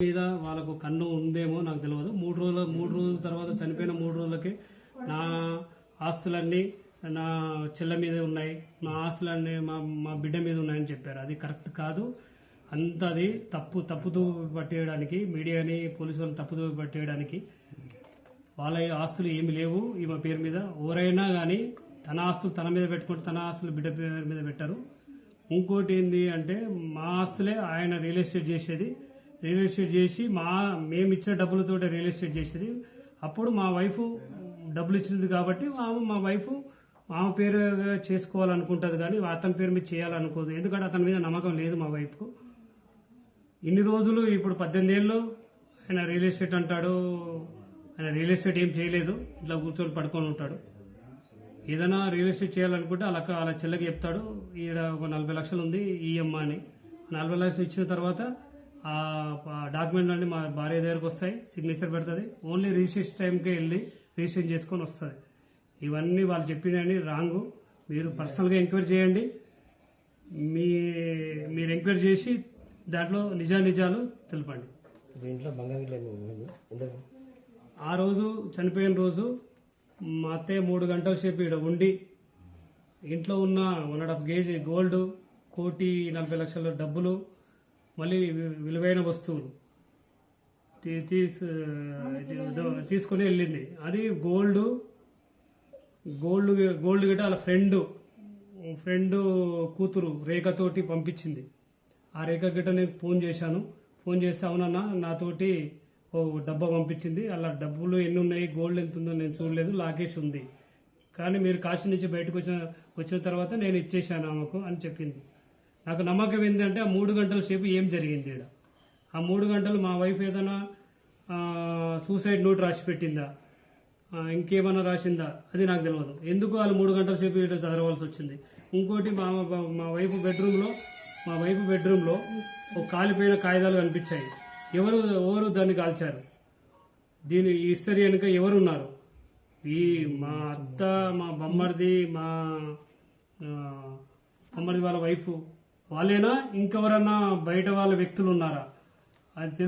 మీద వాళ్ళకు కన్ను ఉందేమో నాకు తెలియదు. మూడు రోజుల తర్వాత చనిపోయిన 3 రోజులకి నా ఆస్తులన్నీ నా చెల్ల మీద ఉన్నాయి, నా ఆస్తులన్నీ మా బిడ్డ మీద ఉన్నాయని చెప్పారు. అది కరెక్ట్ కాదు. అది తప్పుతూ పట్టేయడానికి, మీడియాని పోలీసు వాళ్ళు తప్పుతూ పట్టేయడానికి. వాళ్ళ ఆస్తులు ఏమి లేవు ఈమె పేరు మీద. ఎవరైనా కానీ తన ఆస్తులు తన మీద పెట్టుకుంటే తన ఆస్తులు బిడ్డ పేరు మీద పెట్టారు. ఇంకోటి ఏంది అంటే మా ఆస్తులే ఆయన రియల్ ఎస్టేట్ చేసేది. రియల్ ఎస్టేట్ చేసి మేము ఇచ్చిన డబ్బులతో రియల్ ఎస్టేట్ చేసేది. అప్పుడు మా వైఫ్ డబ్బులు ఇచ్చింది కాబట్టి మా వైఫ్ ఆమె పేరు చేసుకోవాలనుకుంటుంది, కానీ అతని పేరు మీద చేయాలనుకోదు. ఎందుకంటే అతని మీద నమ్మకం లేదు మా వైఫ్కు. ఇన్ని రోజులు ఇప్పుడు 18 ఏళ్ళు ఆయన రియల్ ఎస్టేట్ అంటాడు. ఆయన రియల్ ఎస్టేట్ ఏం చేయలేదు, ఇట్లా కూర్చొని పడుకొని ఉంటాడు. ఏదైనా రియల్ ఎస్టేట్ చేయాలనుకుంటే వాళ్ళ చెల్లెకి చెప్తాడు, ఈడ ఒక 40 లక్షలు ఉంది ఈఎంఐ అని. 40 లక్షలు ఇచ్చిన తర్వాత ఆ డాక్యుమెంట్ అన్ని మా భార్య దగ్గరకు వస్తాయి, సిగ్నేచర్ పెడుతుంది. ఓన్లీ రిజిస్ట్రేషన్ టైంకే వెళ్ళి రిజిస్ట్రేషన్ చేసుకొని వస్తుంది. ఇవన్నీ వాళ్ళు చెప్పినవి రాంగు. మీరు పర్సనల్గా ఎంక్వైరీ చేయండి. మీరు ఎంక్వైరీ చేసి దాంట్లో నిజాలు తెలపండి. ఆ రోజు చనిపోయిన రోజు మా అత్తయ్య 3 గంటల సేపు ఇక్కడ ఉండి ఇంట్లో ఉన్న 1.5 కేజీ గోల్డ్, 1,40,00,000 డబ్బులు, మళ్ళీ విలువైన వస్తువులు తీసుకుని వెళ్ళింది. అది గోల్డ్ గిట్ట వాళ్ళ ఫ్రెండ్ కూతురు రేఖతోటి పంపించింది. ఆ రేఖ గిట్ట నేను ఫోన్ చేశాను. ఫోన్ చేస్తే అవునన్నా నాతోటి ఓ డబ్బా పంపించింది, అలా డబ్బులు ఎన్ని ఉన్నాయి, గోల్డ్ ఎంత ఉందో నేను చూడలేదు, లాకేష్ ఉంది, కానీ మీరు కాశీ నుంచి బయటకు వచ్చిన తర్వాత నేను ఇచ్చేసాను ఆమెకు అని చెప్పింది. నాకు నమ్మకం ఏంటంటే ఆ 3 గంటల సేపు ఏం జరిగింది ఇక్కడ. ఆ 3 గంటలు మా వైఫ్ ఏదైనా సూసైడ్ నోట్ రాసి పెట్టిందా, ఇంకేమైనా రాసిందా, అది నాకు తెలియదు. ఎందుకు వాళ్ళు 3 గంటల సేపు ఇక్కడ చదవవలసి వచ్చింది. ఇంకోటి మా వైఫ్ బెడ్రూమ్లో ఒక కాలిపోయిన కాగితాలు కనిపించాయి. ఎవరు దాన్ని కాల్చారు, దీని ఈ హిస్టరీ వెనుక ఎవరున్నారు? మా అత్త, మా బొమ్మడిది వాళ్ళ వైఫ్ వాళ్ళేనా, ఇంకెవరన్నా బయట వాళ్ళ వ్యక్తులు ఉన్నారా? అది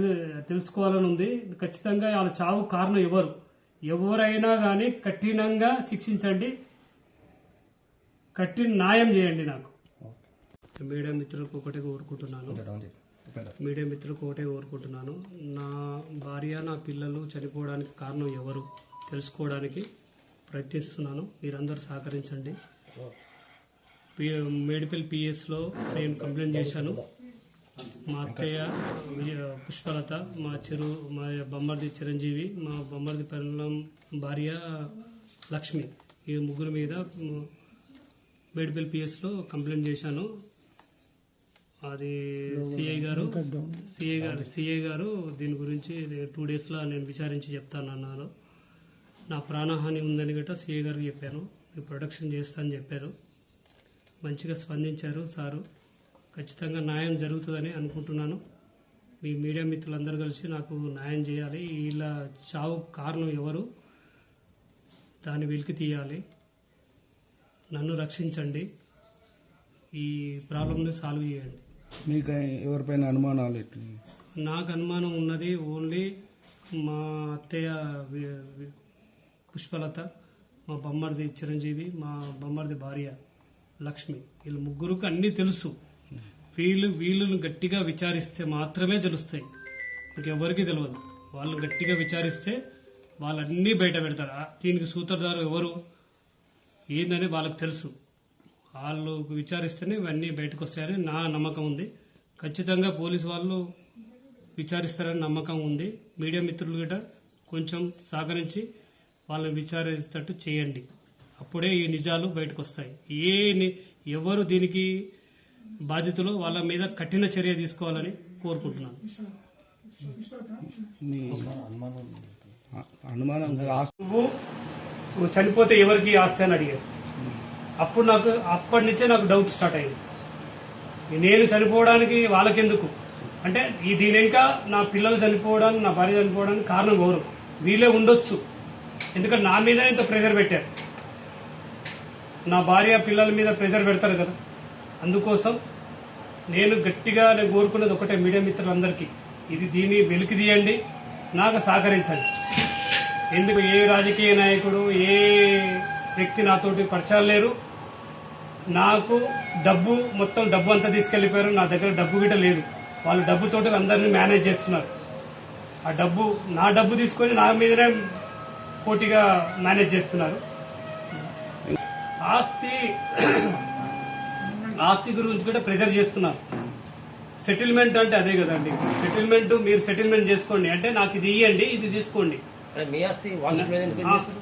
తెలుసుకోవాలని ఉంది. ఖచ్చితంగా వాళ్ళ చావు కారణం ఎవరైనా కానీ కఠినంగా శిక్షించండి, కఠిన న్యాయం చేయండి. నాకు మీడియా మిత్రులకు ఒకటే కోరుకుంటున్నాను. నా భార్య, నా పిల్లలు చనిపోవడానికి కారణం ఎవరు తెలుసుకోవడానికి ప్రయత్నిస్తున్నాను. మీరందరూ సహకరించండి. మేడిపల్లి పిఎస్లో నేను కంప్లైంట్ చేశాను. మా అత్తయ్య పుష్పలత, మా బొమ్మర్ది చిరంజీవి, మా బొమ్మర్ది పెళ్ళం భార్య లక్ష్మి, ఈ ముగ్గురు మీద మేడిపల్లి పిఎస్లో కంప్లైంట్ చేశాను. అది సిఐ గారు దీని గురించి 2 డేస్లో నేను విచారించి చెప్తానన్నారు. నా ప్రాణహాని ఉందని గట్రా సిఐ గారికి చెప్పాను. మీరు ప్రొటెక్షన్ చేస్తానని చెప్పారు. మంచిగా స్పందించారు సారు. ఖచ్చితంగా న్యాయం జరుగుతుందని అనుకుంటున్నాను. మీ మీడియా మిత్రులందరూ కలిసి నాకు న్యాయం చేయాలి. వీళ్ళ చావు కారణం ఎవరు, దాన్ని వెలికి తీయాలి. నన్ను రక్షించండి, ఈ ప్రాబ్లంని సాల్వ్ చేయండి. మీకు ఎవరిపైన అనుమానాలు? నాకు అనుమానం ఉన్నది ఓన్లీ మా అత్తయ్య పుష్పలత, మా బొమ్మర్ది చిరంజీవి, మా బొమ్మర్ది భార్య లక్ష్మి, వీళ్ళు ముగ్గురికి అన్నీ తెలుసు. వీళ్ళను గట్టిగా విచారిస్తే మాత్రమే తెలుస్తాయి, ఇంకెవరికి తెలియదు. వాళ్ళు గట్టిగా విచారిస్తే వాళ్ళన్నీ బయట పెడతారు. దీనికి సూత్రధారు ఎవరు ఏందని వాళ్ళకి తెలుసు. వాళ్ళు విచారిస్తేనే ఇవన్నీ బయటకు వస్తాయని నా నమ్మకం ఉంది. ఖచ్చితంగా పోలీసు వాళ్ళు విచారిస్తారని నమ్మకం ఉంది. మీడియా మిత్రులు గట్రా కొంచెం సహకరించి వాళ్ళని విచారిస్తట్టు చేయండి. అప్పుడే ఈ నిజాలు బయటకు వస్తాయి. ఎవరు దీనికి బాధితులు వాళ్ళ మీద కఠిన చర్య తీసుకోవాలని కోరుకుంటున్నాను. నువ్వు చనిపోతే ఎవరికి ఆస్తి అని అడిగారు. అప్పటి నుంచే నాకు డౌట్ స్టార్ట్ అయింది. నేను చనిపోవడానికి వాళ్ళకెందుకు అంటే దీని ఇంకా నా పిల్లలు చనిపోవడానికి, నా భార్య చనిపోవడానికి కారణం ఎవరు? వీళ్ళే ఉండొచ్చు. ఎందుకంటే నా మీద ఇంత ప్రెజర్ పెట్టారు. నా భార్య పిల్లల మీద ప్రెజర్ పెడతారు కదా. అందుకోసం నేను కోరుకునేది ఒకటే, మీడియా మిత్రులందరికీ దీన్ని వెలికి తీయండి, నాకు సహకరించండి. ఎందుకు ఏ రాజకీయ నాయకుడు ఏ వ్యక్తి నాతోటి పరిచయాలు లేరు. నాకు మొత్తం డబ్బు అంతా తీసుకెళ్లిపోయారు. నా దగ్గర డబ్బు గిట్ట లేదు. వాళ్ళు డబ్బుతోటి అందరినీ మేనేజ్ చేస్తున్నారు. ఆ నా డబ్బు తీసుకొని నా మీదనే పోటీగా మేనేజ్ చేస్తున్నారు. ఆస్తి గురించి కూడా ప్రెజర్ చేస్తున్నారు. సెటిల్మెంట్ అంటే అదే కదండి. మీరు సెటిల్మెంట్ చేసుకోండి అంటే నాకు ఇది ఇవ్వండి, ఇది తీసుకోండి. మీ ఆస్తి వాళ్ళ మీద ఎందుకు చేస్తారు?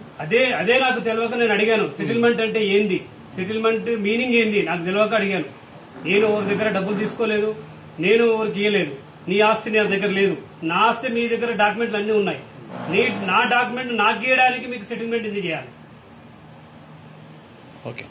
అదే నాకు తెలియక నేను అడిగాను. సెటిల్మెంట్ అంటే ఏంది, సెటిల్మెంట్ మీనింగ్ ఏంది నాకు తెలియక అడిగాను. నేను ఎవరి దగ్గర డబ్బులు తీసుకోలేదు, నేను ఎవరికి ఇవ్వలేదు. నీ ఆస్తి నా దగ్గర లేదు, నా ఆస్తి మీ దగ్గర డాక్యుమెంట్లు అన్ని ఉన్నాయి. నా డాక్యుమెంట్ నాకు ఇవ్వడానికి మీకు సెటిల్మెంట్ ఎందుకు చేయాలి? ఓకే.